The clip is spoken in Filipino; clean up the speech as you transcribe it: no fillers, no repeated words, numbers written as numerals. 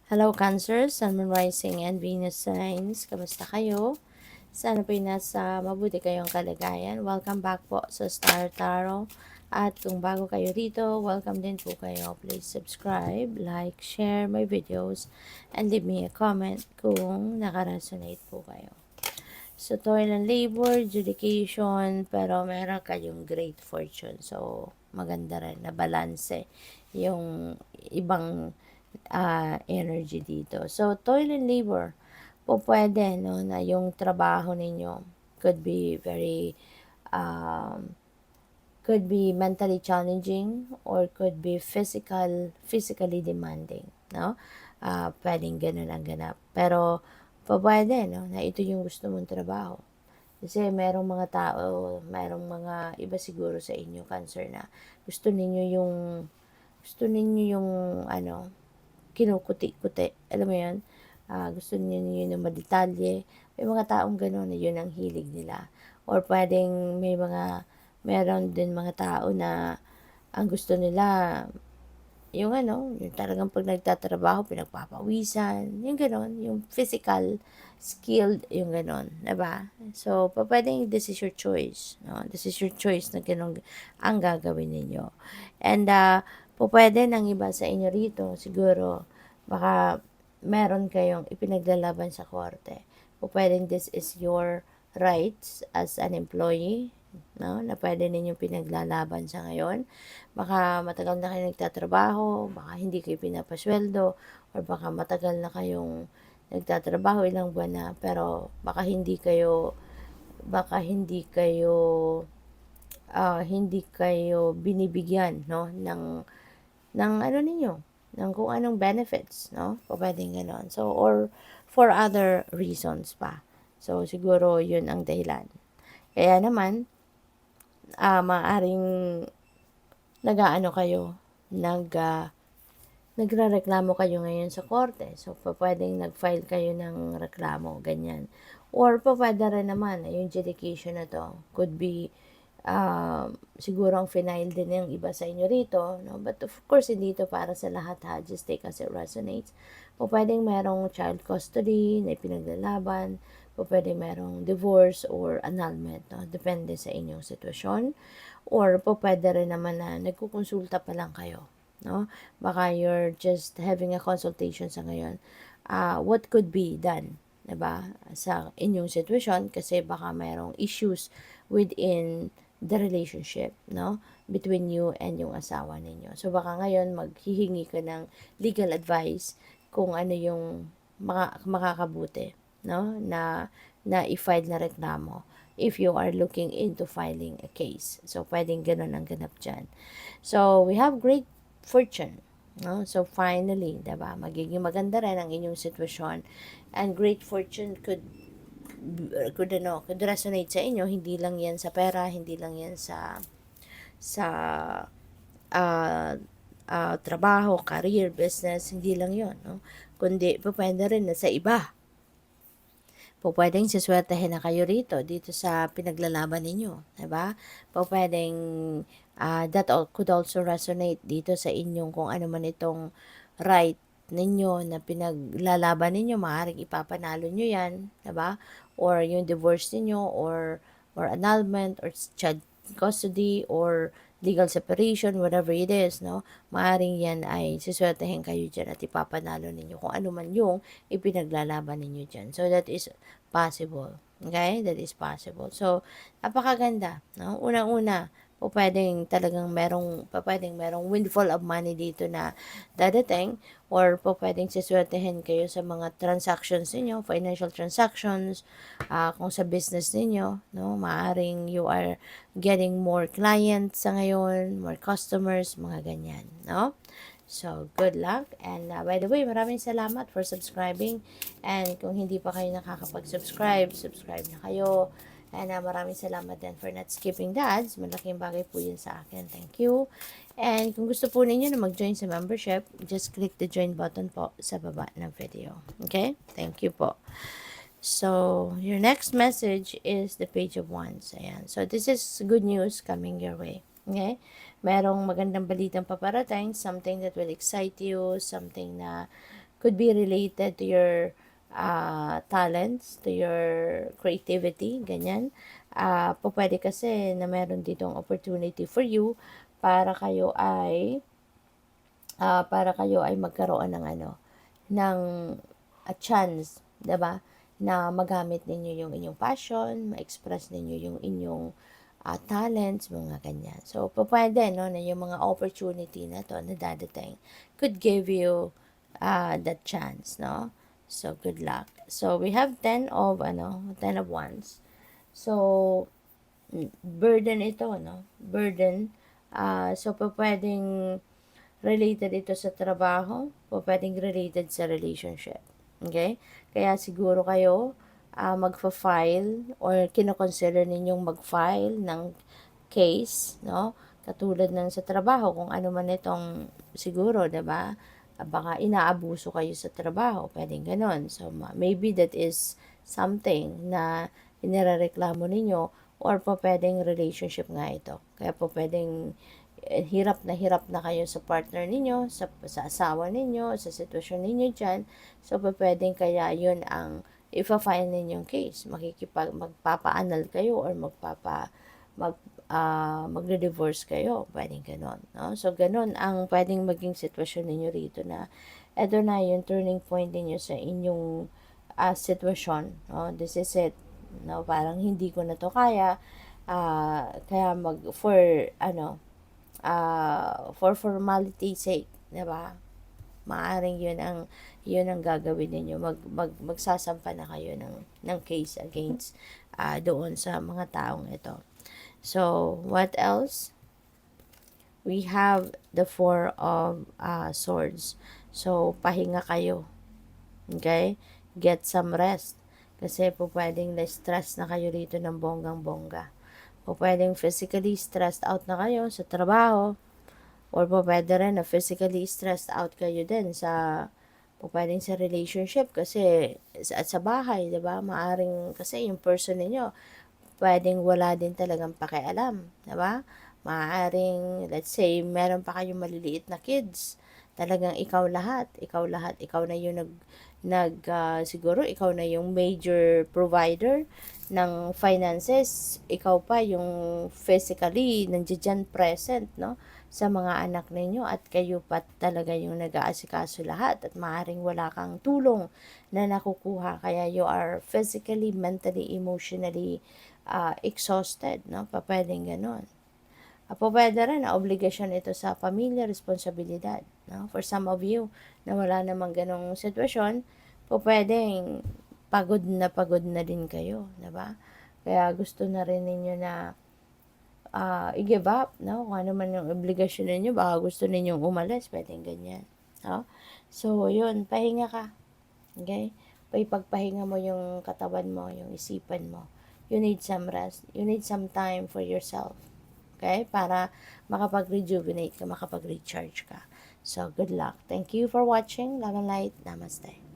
Hello Cancer, Sun, Moon, Rising, and Venus signs. Kamusta kayo? Sana po'y nasa mabuti kayong kalagayan. Welcome back po sa Star Tarot. At kung bago kayo rito, welcome din po kayo. Please subscribe, like, share my videos, and leave me a comment kung nakaresonate po kayo. So, toil and labor, dedication, pero meron kayong great fortune. So, maganda rin na balance yung ibang energy dito. So, toil and labor po pwede, no, na yung trabaho ninyo could be very, um, could be mentally challenging or could be physically demanding, no? Pwedeng ganun ang ganap. Pero, pwede, no, na ito yung gusto mong trabaho. Kasi merong mga tao, merong mga iba siguro sa inyo, Cancer, na gusto ninyo yung ano, kinukuti-kuti. Alam mo yun? Gusto niyo yun ng madetalye. May mga taong gano'n na yun ang hilig nila. Or pwedeng meron din mga tao na ang gusto nila, yung ano, yung talagang pag nagtatrabaho, pinagpapawisan, yung gano'n, yung physical skilled, yung gano'n, diba? So, pwedeng this is your choice, no? This is your choice na gano'n ang gagawin ninyo. And, pwede ng iba sa inyo rito, siguro, baka meron kayong ipinaglalaban sa korte. Pwedeng this is your rights as an employee, no, na pwede ninyong pinaglalaban sa ngayon. Baka matagal na kayo nagtatrabaho, baka hindi kayo pinapasweldo, or baka matagal na kayong nagtatrabaho, ilang buwan na, pero baka hindi kayo binibigyan, no, ng ano ninyo, ng kung anong benefits, no? Pwedeng ganon. So, or for other reasons pa. So, siguro yun ang dahilan. Kaya naman, maaring nag-aano kayo, nagrereklamo kayo ngayon sa korte. So, pwedeng nag-file kayo ng reklamo, ganyan. Or pwede rin naman, yung dedication na to, could be, siguro ang final din ng iba sa inyo rito, no? But of course, hindi ito para sa lahat ha, just take as it resonates. Pwedeng merong child custody na ipinaglalaban, pwedeng merong divorce or annulment, no? Depende sa inyong sitwasyon. Or pwede rin naman na nagkukonsulta pa lang kayo, no? Baka you're just having a consultation sa ngayon. What could be done, diba? Sa inyong sitwasyon, kasi baka mayroong issues within the relationship, no? Between you and yung asawa ninyo. So, baka ngayon maghihingi ka ng legal advice kung ano yung makakabuti, no? Na i-file na reklamo if you are looking into filing a case. So, pwedeng ganun ang ganap dyan. So, we have great fortune, no? So, finally, diba, magiging maganda rin ang inyong sitwasyon, and great fortune could resonate sa inyo. Hindi lang yan sa pera, hindi lang yan sa uh, trabaho, career, business, hindi lang yon, no? Kundi pwede rin na sa iba. Pwedeng siswertehin na kayo dito sa pinaglalaban ninyo, diba? Pwedeng that could also resonate dito sa inyong kung ano man itong right ninyo na pinaglalaban ninyo, maaaring ipapanalo nyo yan, diba? Or yung divorce ninyo, or annulment, or child custody, or legal separation, whatever it is, no? Maaaring yan ay siswertehin kayo dyan at ipapanalo ninyo kung ano man yung ipinaglalaban ninyo dyan. So, that is possible. Okay? That is possible. So, napakaganda, no? Unang-una, pwedeng merong windfall of money dito na dadating, or pwedeng siswertehin kayo sa mga transactions niyo, financial transactions, kung sa business niyo, no? Maaring you are getting more clients sa ngayon, more customers, mga ganyan, no? So, good luck. And by the way, maraming salamat for subscribing. And kung hindi pa kayo nakakapag-subscribe, subscribe na kayo. And maraming salamat din for not skipping the ads. Malaking bagay po yun sa akin. Thank you. And kung gusto po ninyo na mag-join sa membership, just click the join button po sa baba ng video. Okay? Thank you po. So, your next message is the Page of Wands. Ayan. So, this is good news coming your way. Okay? Merong magandang balitang paparating, something that will excite you, something na Could be related to your talents, to your creativity, ganyan. Pwede kasi na meron ditong opportunity for you para kayo ay magkaroon ng ng a chance, 'di ba? Na magamit ninyo yung inyong passion, ma-express ninyo yung inyong talents, mga ganyan. So, pwede, no, na yung mga opportunity na to na dadating could give you that chance, no? So, good luck. So, we have 10 of wands. So, burden ito, no? Burden. So, pwedeng related ito sa trabaho, pwedeng related sa relationship. Okay? Kaya siguro kayo magfa-file or kino-consider ninyong mag-file ng case, no? Katulad ng sa trabaho, kung ano man itong siguro, 'di ba? Baka inaabuso kayo sa trabaho, pwedeng ganon. So, maybe that is something na inirereklamo ninyo or pwedeng relationship nga ito. Kaya pwedeng hirap na kayo sa partner ninyo, sa asawa ninyo, sa sitwasyon ninyo dyan. So, pwedeng kaya yun ang ipa-file ninyong case. Magpapa-annul kayo or magde-divorce kayo. Pwedeng ganon. No? So, ganon ang pwedeng maging sitwasyon ninyo rito na eto na yung turning point ninyo sa inyong sitwasyon. No? This is it. No? Parang hindi ko na to kaya. Kaya for formality sake, 'di ba? Maaring 'yun ang gagawin niyo, magsasampa na kayo ng case against doon sa mga taong ito. So, what else? We have the Four of Swords. So, pahinga kayo. Okay? Get some rest. Kasi pwedeng na-stress na kayo rito ng bonggang-bongga. Pwedeng physically stressed out na kayo sa trabaho, or pwede rin na physically stressed out kayo din pwedeng sa relationship kasi at sa bahay, 'di ba? Maaring kasi yung person niyo pwedeng wala din talagang pakialam, 'di ba? Maaring, let's say, meron pa kayong maliliit na kids. Talagang ikaw na yung siguro ikaw na yung major provider ng finances, ikaw pa yung physically nandiyan present, no, sa mga anak ninyo, at kayo pa talaga yung nag-aasikaso lahat, at maaring wala kang tulong na nakukuha, kaya you are physically, mentally, emotionally exhausted, no? Pwedeng ganon. Pwede rin na obligasyon ito sa pamilya, responsibilidad, no? For some of you na wala namang ganong sitwasyon, pwedeng pagod na din kayo, 'di ba? Kaya gusto na rin ninyo na i-give up, no? Kung ano man yung obligasyon ninyo, baka gusto ninyong umalis, pwedeng ganyan, no? So, yun, pahinga ka, okay? Pagpahinga mo yung katawan mo, yung isipan mo. You need some rest. You need some time for yourself. Okay? Para makapag-rejuvenate ka, makapag-recharge ka. So, good luck. Thank you for watching. Love and light. Namaste.